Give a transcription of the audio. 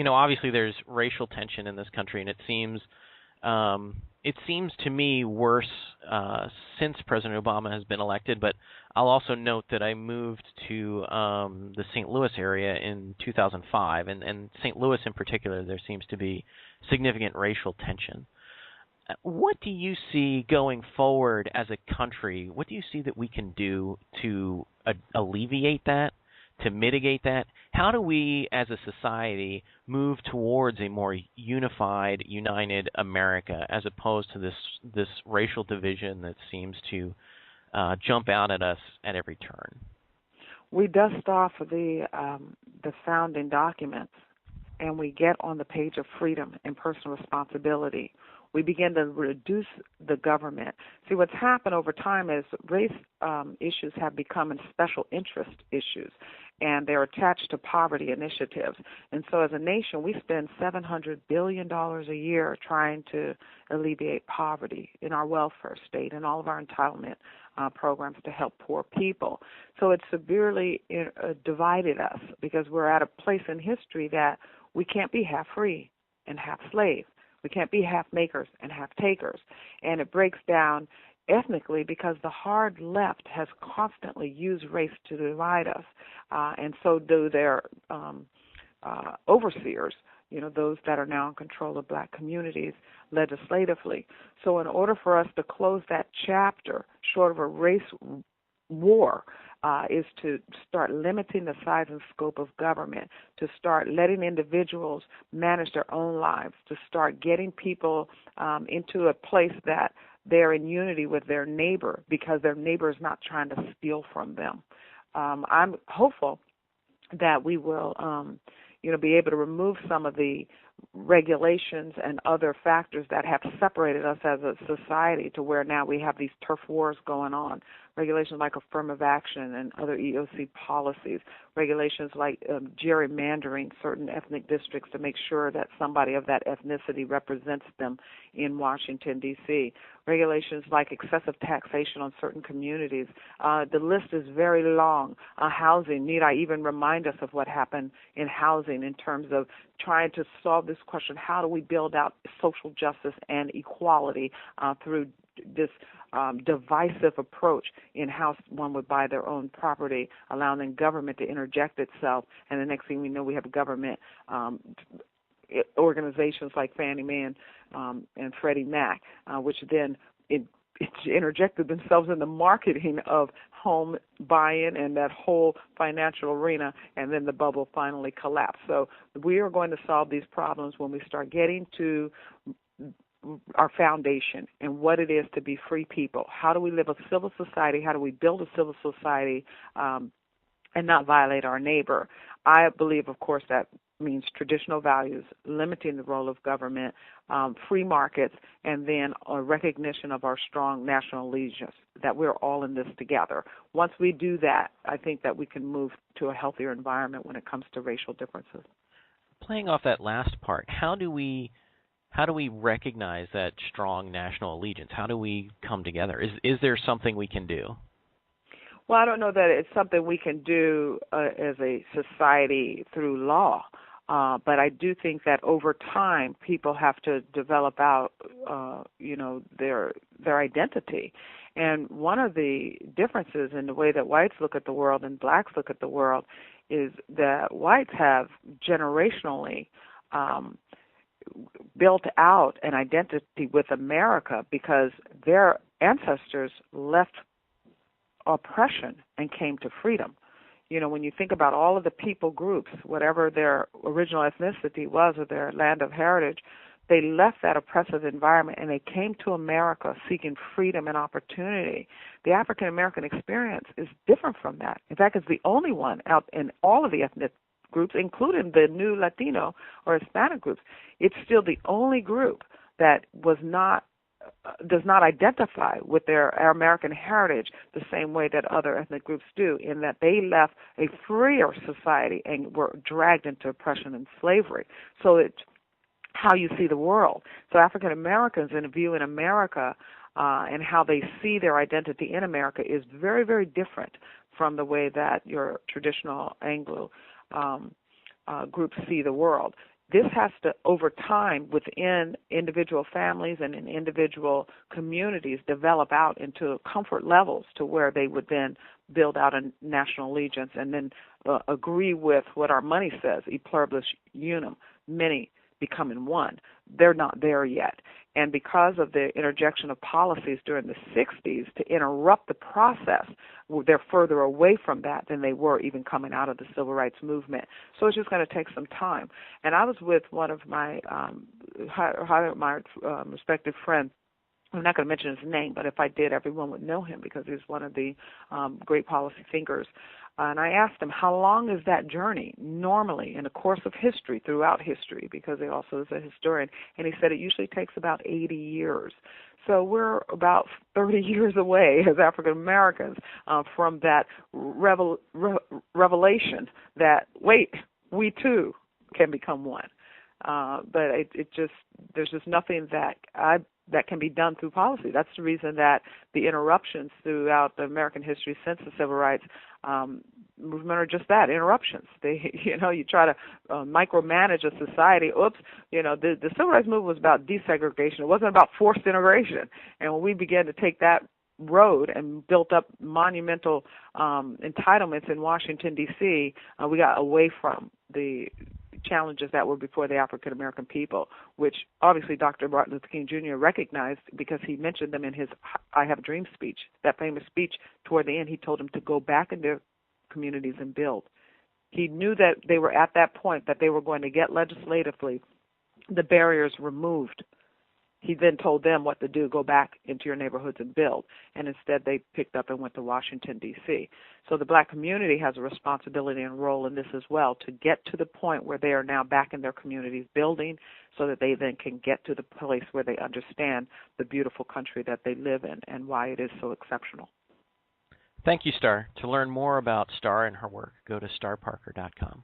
obviously there's racial tension in this country, and it seems to me worse since President Obama has been elected. But I'll also note that I moved to the St. Louis area in 2005, and St. Louis in particular, there seems to be significant racial tension. What do you see going forward as a country? What do you see that we can do to alleviate that, to mitigate that? How do we as a society move towards a more unified, united America as opposed to this racial division that seems to jump out at us at every turn? We dust off the founding documents and we get on the page of freedom and personal responsibility. We begin to reduce the government. See, what's happened over time is race issues have become special interest issues, and they're attached to poverty initiatives. And so as a nation, we spend $700 billion a year trying to alleviate poverty in our welfare state and all of our entitlement programs to help poor people. So it severely divided us because we're at a place in history that we can't be half free and half slave. We can't be half makers and half takers. And it breaks down ethnically because the hard left has constantly used race to divide us, and so do their overseers, those that are now in control of black communities legislatively. So in order for us to close that chapter, short of a race war, is to start limiting the size and scope of government, to start letting individuals manage their own lives, to start getting people into a place that they're in unity with their neighbor because their neighbor is not trying to steal from them. I'm hopeful that we will, be able to remove some of the regulations and other factors that have separated us as a society to where now we have these turf wars going on. Regulations like affirmative action and other EOC policies, regulations like gerrymandering certain ethnic districts to make sure that somebody of that ethnicity represents them in Washington, D.C., regulations like excessive taxation on certain communities. The list is very long. Housing, need I even remind us of what happened in housing in terms of trying to solve this question, how do we build out social justice and equality through this divisive approach in how one would buy their own property, allowing the government to interject itself, and the next thing we know we have government organizations like Fannie Mae and Freddie Mac, which then interjected themselves in the marketing of home buy-in and that whole financial arena, and then the bubble finally collapsed. So we are going to solve these problems when we start getting to our foundation and what it is to be free people. How do we live a civil society? How do we build a civil society and not violate our neighbor? I believe, of course, that means traditional values, limiting the role of government, free markets, and then a recognition of our strong national allegiance, that we're all in this together. Once we do that, I think that we can move to a healthier environment when it comes to racial differences. Playing off that last part, how do we recognize that strong national allegiance? How do we come together? Is there something we can do? Well, I don't know that it's something we can do as a society through law, but I do think that over time people have to develop out, their identity. And one of the differences in the way that whites look at the world and blacks look at the world is that whites have generationally built out an identity with America because their ancestors left oppression and came to freedom. When you think about all of the people groups, whatever their original ethnicity was or their land of heritage, they left that oppressive environment and they came to America seeking freedom and opportunity. The African American experience is different from that. In fact, it's the only one out in all of the ethnic groups, including the new Latino or Hispanic groups. It's still the only group that does not identify with our American heritage the same way that other ethnic groups do, in that they left a freer society and were dragged into oppression and slavery. So it's how you see the world. So African Americans in viewing America and how they see their identity in America is very, very different from the way that your traditional Anglo groups see the world. this has to, over time, within individual families and in individual communities, develop out into comfort levels to where they would then build out a national allegiance and then agree with what our money says, e pluribus unum, many becoming one. They're not there yet. And because of the interjection of policies during the 60s to interrupt the process, they're further away from that than they were even coming out of the civil rights movement. So it's just going to take some time. And I was with one of my respected friends. I'm not going to mention his name, but if I did, everyone would know him because he's one of the great policy thinkers. And I asked him, how long is that journey normally in the course of history, throughout history, because he also is a historian, and he said it usually takes about 80 years. So we're about 30 years away as African Americans from that revelation that, wait, we too can become one. But there's just nothing that can be done through policy. That's the reason that the interruptions throughout the American history since the civil rights movement are just that, interruptions. You try to micromanage a society. Oops, the civil rights movement was about desegregation. It wasn't about forced integration. And when we began to take that road and built up monumental entitlements in Washington, D.C., we got away from the challenges that were before the African American people, which obviously Dr. Martin Luther King Jr. recognized because he mentioned them in his I Have a Dream speech, that famous speech. Toward the end, he told them to go back in their communities and build. He knew that they were at that point that they were going to get legislatively the barriers removed. He then told them what to do, go back into your neighborhoods and build. And instead they picked up and went to Washington, D.C. So the black community has a responsibility and role in this as well, to get to the point where they are now back in their communities building so that they then can get to the place where they understand the beautiful country that they live in and why it is so exceptional. Thank you, Star. To learn more about Star and her work, go to starparker.com.